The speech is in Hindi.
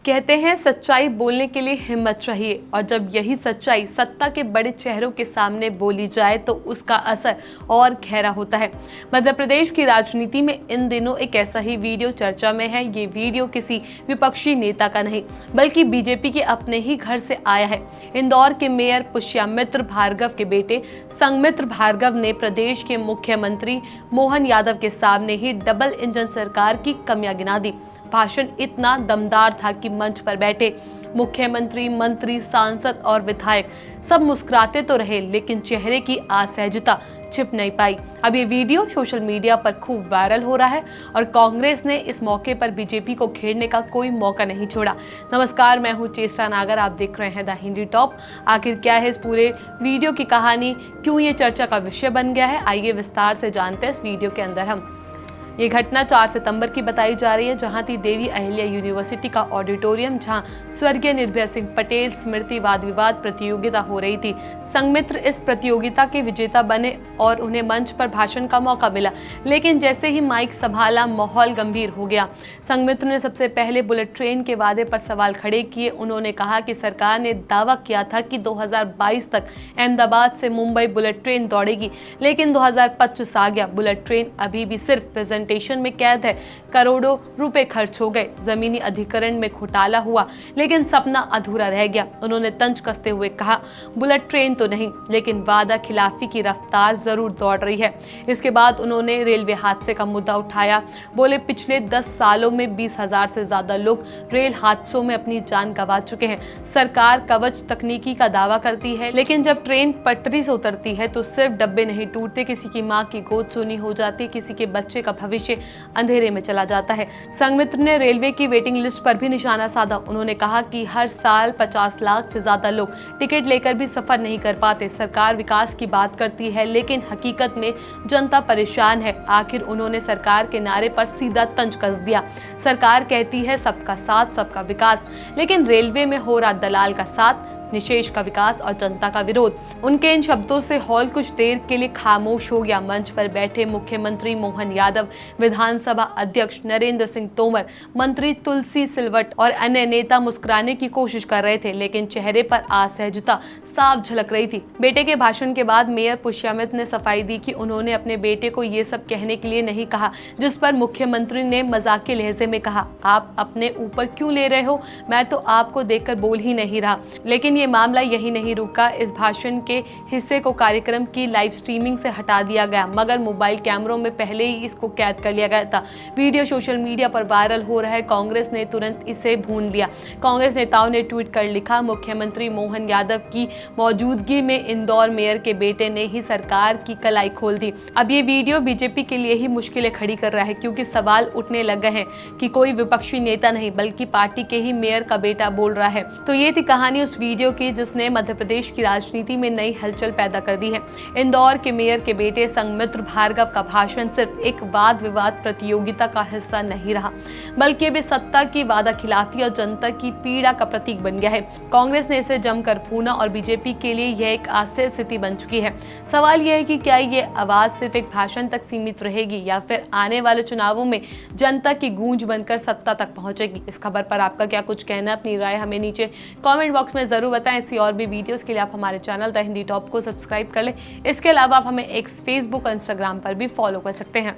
कहते हैं सच्चाई बोलने के लिए हिम्मत चाहिए, और जब यही सच्चाई सत्ता के बड़े चेहरों के सामने बोली जाए तो उसका असर और गहरा होता है। मध्य प्रदेश की राजनीति में इन दिनों एक ऐसा ही वीडियो चर्चा में है। ये वीडियो किसी विपक्षी नेता का नहीं बल्कि बीजेपी के अपने ही घर से आया है। इंदौर के मेयर पुष्यमित्र भार्गव के बेटे संघमित्र भार्गव ने प्रदेश के मुख्यमंत्री मोहन यादव के सामने ही डबल इंजन सरकार की कमियां गिना दी। भाषण इतना दमदार था कि मंच पर बैठे मुख्यमंत्री, मंत्री, सांसद और विधायक सब मुस्कुराते तो रहे, लेकिन चेहरे की असहजता छिप नहीं पाई। अब ये वीडियो सोशल मीडिया पर खूब वायरल हो रहा है और कांग्रेस ने इस मौके पर बीजेपी को घेरने का कोई मौका नहीं छोड़ा। नमस्कार, मैं हूँ चेष्टा नागर, आप देख रहे हैं द हिंदी टॉप। आखिर क्या है इस पूरे वीडियो की कहानी, क्यों ये चर्चा का विषय बन गया है, आइए विस्तार से जानते हैं इस वीडियो के अंदर हम। ये घटना 4 सितंबर की बताई जा रही है, जहां थी देवी अहिल्या यूनिवर्सिटी का ऑडिटोरियम, जहां स्वर्गीय निर्भया सिंह पटेल स्मृति वाद विवाद प्रतियोगिता हो रही थी। संघमित्र इस प्रतियोगिता के विजेता बने और उन्हें मंच पर भाषण का मौका मिला, लेकिन जैसे ही माइक संभाला माहौल गंभीर हो गया। संघमित्र ने सबसे पहले बुलेट ट्रेन के वादे पर सवाल खड़े किए। उन्होंने कहा कि सरकार ने दावा किया था कि 2022 तक अहमदाबाद से मुंबई बुलेट ट्रेन दौड़ेगी, लेकिन 2025 आ गया, बुलेट ट्रेन अभी भी सिर्फ प्रेजेंटेशन में कैद है। करोड़ों रुपए खर्च हो गए, जमीनी अधिग्रहण में घोटाला हुआ, लेकिन सपना अधूरा रह गया। उन्होंने तंज कसते हुए कहा, बुलेट ट्रेन तो नहीं, लेकिन वादा खिलाफी की रफ्तार जरूर दौड़ रही है। इसके बाद उन्होंने रेलवे हादसे का मुद्दा उठाया। बोले, पिछले 10 सालों में 20,000 से ज्यादा लोग रेल हादसों में अपनी जान गंवा चुके हैं। सरकार कवच तकनीकी का दावा करती है, लेकिन जब ट्रेन पटरी से उतरती है तो सिर्फ डब्बे नहीं टूटते, किसी की माँ की गोद सूनी हो जाती, किसी के बच्चे का भविष्य अंधेरे में चला जाता है। संघमित्र ने रेलवे की वेटिंग लिस्ट पर भी निशाना साधा। उन्होंने कहा कि हर साल 50 लाख से ज्यादा लोग टिकट लेकर भी सफर नहीं कर पाते। सरकार विकास की बात करती है, लेकिन हकीकत में जनता परेशान है। आखिर उन्होंने सरकार के नारे पर सीधा तंज कस दिया। सरकार कहती है सबका साथ सबका विकास, लेकिन रेलवे में हो रहा दलाल का साथ, निशेष का विकास और जनता का विरोध। उनके इन शब्दों से हॉल कुछ देर के लिए खामोश हो गया। मंच पर बैठे मुख्यमंत्री मोहन यादव, विधानसभा अध्यक्ष नरेंद्र सिंह तोमर, मंत्री तुलसी सिलवट और अन्य नेता मुस्कुराने की कोशिश कर रहे थे, लेकिन चेहरे पर असहजता साफ झलक रही थी। बेटे के भाषण के बाद मेयर पुष्यमित्र ने सफाई दी कि उन्होंने अपने बेटे को ये सब कहने के लिए नहीं कहा, जिस पर मुख्यमंत्री ने मजाक के लहजे में कहा, आप अपने ऊपर क्यों ले रहे हो, मैं तो आपको देखकर बोल ही नहीं रहा। लेकिन ये मामला यही नहीं रुका। इस भाषण के हिस्से को कार्यक्रम की लाइव स्ट्रीमिंग से हटा दिया गया, मगर मोबाइल कैमरों में पहले ही इसको कैद कर लिया गया था। वीडियो सोशल मीडिया पर वायरल हो रहा है। कांग्रेस ने तुरंत इसे भून लिया। कांग्रेस नेताओं ने ट्वीट कर लिखा, मुख्यमंत्री मोहन यादव की मौजूदगी में इंदौर मेयर के बेटे ने ही सरकार की कलाई खोल दी। अब ये वीडियो बीजेपी के लिए ही मुश्किलें खड़ी कर रहा है, क्योंकि सवाल उठने लग गए हैं कि कोई विपक्षी नेता नहीं बल्कि पार्टी के ही मेयर का बेटा बोल रहा है। तो ये थी कहानी उस वीडियो की जिसने मध्य प्रदेश की राजनीति में नई हलचल पैदा कर दी है। इंदौर के मेयर के बेटे संघमित्र भार्गव का भाषण सिर्फ एक वाद विवाद प्रतियोगिता का हिस्सा नहीं रहा, बल्कि अब सत्ता की वादा खिलाफी और जनता की पीड़ा का प्रतीक बन गया है। कांग्रेस ने इसे जमकर भूना और बीजेपी के लिए यह एक आश्चर्य स्थिति बन चुकी है। सवाल यह है कि क्या ये आवाज सिर्फ एक भाषण तक सीमित रहेगी या फिर आने वाले चुनावों में जनता की गूंज बनकर सत्ता तक पहुंचेगी। इस खबर पर आपका क्या कुछ कहना, अपनी राय हमें नीचे कमेंट बॉक्स में जरूर बताएं। ऐसी और भी वीडियोस के लिए आप हमारे चैनल द हिंदी टॉप को सब्सक्राइब कर लें। इसके अलावा आप हमें एक्स, फेसबुक और इंस्टाग्राम पर भी फॉलो कर सकते हैं।